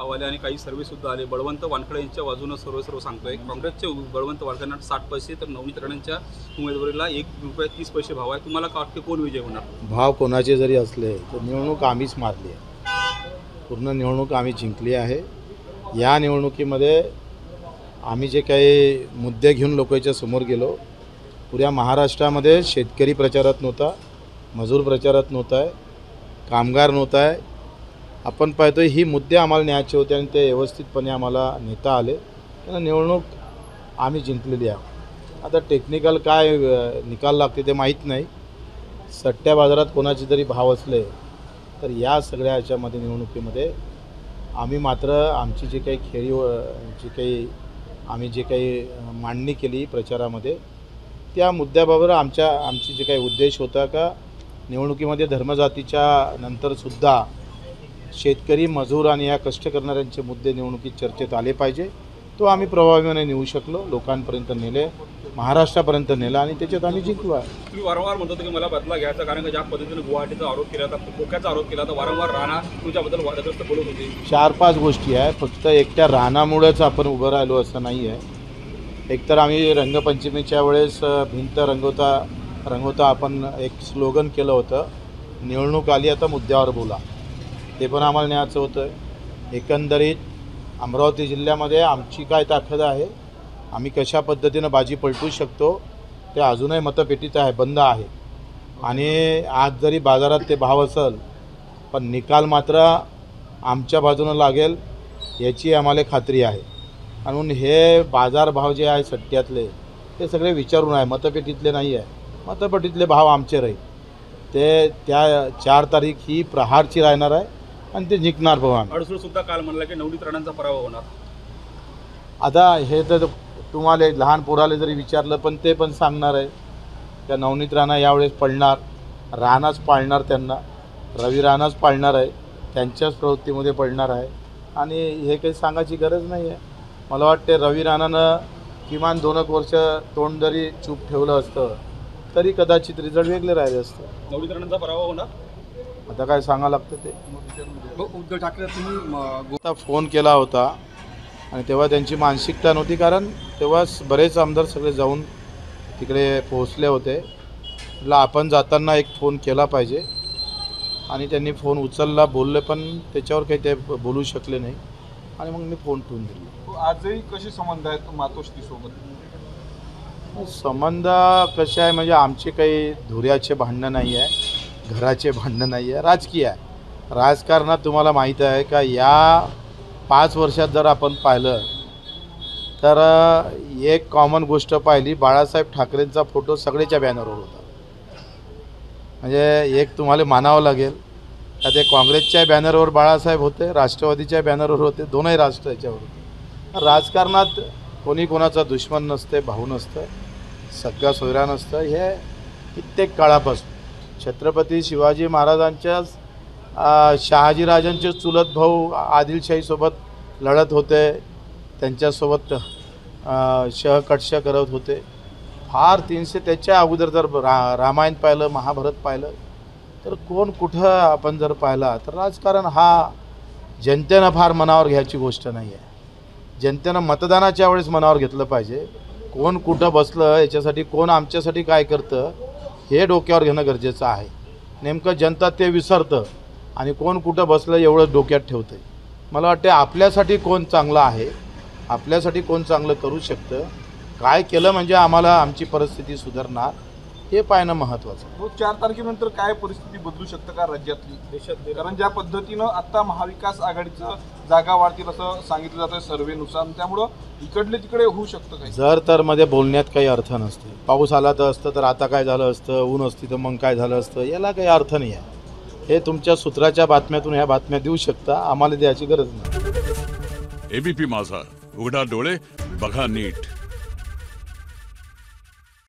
भाव आले आणि काही सर्वे सुद्धा आले. बळवंत वानखडे यांच्या बाजूने सर्व सांगतोय. काँग्रेसचे बळवंत वानखडेंना 60 पैसे तर नवनीत राणेंच्या उमेदवारीला ₹1.30 भाव आहे. तुम्हाला काय वाटते कोण विजय होणार? भाव कोणाचे जरी असले तर निवडणूक आम्हीच मारली आहे. पूर्ण निवडणूक आम्ही जिंकली आहे. या निवडणुकीमध्ये आम्ही जे काही मुद्दे घेऊन लोकांच्या समोर गेलो, पुऱ्या महाराष्ट्रामध्ये शेतकरी प्रचारात नव्हता, मजूर प्रचारात नव्हता आहे, कामगार नव्हता आहे. आपण पाहतोय ही मुद्दे आम्हाला न्यायचे होते आणि ते व्यवस्थितपणे आम्हाला नेता आले. त्यानं निवडणूक आम्ही जिंकलेली आहे. आता टेक्निकल काय निकाल लागते ते माहीत नाही. सट्ट्या बाजारात कोणाचे जरी भाव असले तर या सगळ्या ह्याच्यामध्ये निवडणुकीमध्ये आम्ही मात्र आमची जे काही आम्ही जे काही मांडणी केली प्रचारामध्ये त्या मुद्द्याबाबत आमची जे काही उद्देश होता का निवडणुकीमध्ये धर्मजातीच्या नंतरसुद्धा शेतकरी मजूर आणि या कष्ट करणाऱ्यांचे मुद्दे निवडणुकीत चर्चेत आले पाहिजे, तो आम्ही प्रभावीपणे नेऊ शकलो, लोकांपर्यंत नेले, महाराष्ट्रापर्यंत नेला आणि त्याच्यात आम्ही जिंकलो आहे. तुम्ही वारंवार म्हणतो की मला बदला घ्यायचा, कारण की ज्या पद्धतीने गुवाहाटीचा आरोप केला होता, खोक्याचा आरोप केला होता, वारंवार राणा तुमच्याबद्दल वादग्रस्त बोलत होते. 4-5 गोष्टी आहे. फक्त एकट्या राणामुळेच आपण उभं राहिलो असं नाही आहे. एकतर आम्ही रंगपंचमीच्या वेळेस भिंत रंगवता आपण एक स्लोगन केलं होतं, निवडणूक आली आता मुद्द्यावर बोला. ते पण आम्हाला न्यायचं होतं. एकंदरीत अमरावती जिल्ह्यामध्ये आमची काय ताकद आहे, आम्ही कशा पद्धतीनं बाजी पलटू शकतो ते अजूनही मतपेटीत आहे, बंद आहे. आणि आज जरी बाजारात ते भाव असेल पण निकाल मात्र आमच्या बाजूनं लागेल याची आम्हाला खात्री आहे. म्हणून हे बाजारभाव जे आहे सट्ट्यातले ते सगळे विचारून आहे, मतपेटीतले नाही आहे. मतपेटीतले भाव आमचे राहील. ते त्या 4 तारीख ही प्रहारची राहणार आहे आणि ते जिंकणार भाऊ आम्ही. अडसूळ सुद्धा काल म्हणला की नवनीत राणांचा पराभव होणार. आता हे तर तुम्हाला लहान पोराला जरी विचारलं पण ते पण सांगणार आहे त्या नवनीत राणा यावेळेस पडणार, राणाच पाळणार त्यांना, रवी राणाच पाळणार आहे, त्यांच्याच प्रवृत्तीमध्ये पडणार आहे. आणि हे काही सांगायची गरज नाही आहे. मला वाटते रवी राणानं किमान 2 वर्ष तोंड जरी चूप ठेवलं असतं तरी कदाचित रिझल्ट वेगळे राहिले असतं. नवनीत राणांचा पराभव होणार. आता काय सांगावं लागतं ते. उद्धव ठाकरे तुम्ही फोन केला होता आणि तेव्हा त्यांची मानसिकता नव्हती, कारण तेव्हा बरेच आमदार सगळे जाऊन तिकडे पोहोचले होते. म्हटलं आपण जाताना एक फोन केला पाहिजे आणि त्यांनी फोन उचलला, बोलले, पण त्याच्यावर काही ते बोलू शकले नाही आणि मग मी फोन ठेवून दिला. आजही कसे संबंध आहेत मातोश्रीसोबत? संबंध कसे आहे म्हणजे आमचे काही धुऱ्याचे भांडणं नाही आहे, घराचे भांडणं नाही आहे, राजकीय आहे. राजकारणात तुम्हाला माहीत आहे का या 5 वर्षात जर आपण पाहिलं तर एक कॉमन गोष्ट पाहिली, बाळासाहेब ठाकरेंचा फोटो सगळ्याच्या बॅनरवर होता. म्हणजे एक तुम्हाला मानावं लागेल का ते काँग्रेसच्या बॅनरवर बाळासाहेब होते, राष्ट्रवादीच्या बॅनरवर होते, दोनही राष्ट्र याच्यावर होते. राजकारणात कोणी कोणाचा दुश्मन नसते, भाऊ नसतं, सगळा सोयरा नसतं. हे कित्येक काळापासून छत्रपती शिवाजी महाराजांच्या शहाजीराजांचे चुलत भाऊ आदिलशाहीसोबत लढत होते, त्यांच्यासोबत शहकटश करत होते. फार 300 त्याच्या अगोदर जर रामायण पाहिलं, महाभारत पाहिलं तर कोण कुठं आपण जर पाहिला तर राजकारण हा जनतेनं फार मनावर घ्यायची गोष्ट नाही आहे. जनतेनं मतदानाच्या वेळेस मनावर घेतलं पाहिजे. कोण कुठं बसलं याच्यासाठी, कोण आमच्यासाठी काय करतं हे डोक्यावर घेणं गरजेचं आहे. नेमकं जनता ते विसरतं आणि कोण कुठं बसलं एवढं डोक्यात ठेवतं. मला वाटते आपल्यासाठी कोण चांगलं आहे, आपल्यासाठी कोण चांगलं करू शकतं, काय केलं म्हणजे आम्हाला आमची परिस्थिती सुधारणार हे पाहणं महत्त्वाचं. 4 तारखेनंतर काय परिस्थिती बदलू शकतं का राज्यातली, देशातली? कारण ज्या पद्धतीनं आता महाविकास आघाडीचं जागा वाढतील असं सांगितलं जातं सर्वेनुसार, त्यामुळं इकडले तिकडे होऊ शकतं काही. जर तर मध्ये बोलण्यात काही अर्थ नसते. पाऊस आला तर असतं तर आता काय झालं असतं, ऊन असती तर मग काय झालं असतं, याला काही अर्थ नाही आहे. हे तुमच्या सूत्राच्या बातम्यातून ह्या बातम्या देऊ शकता, आम्हाला द्यायची गरज नाही. एबीपी माझा, उघडा डोळे बघा नीट.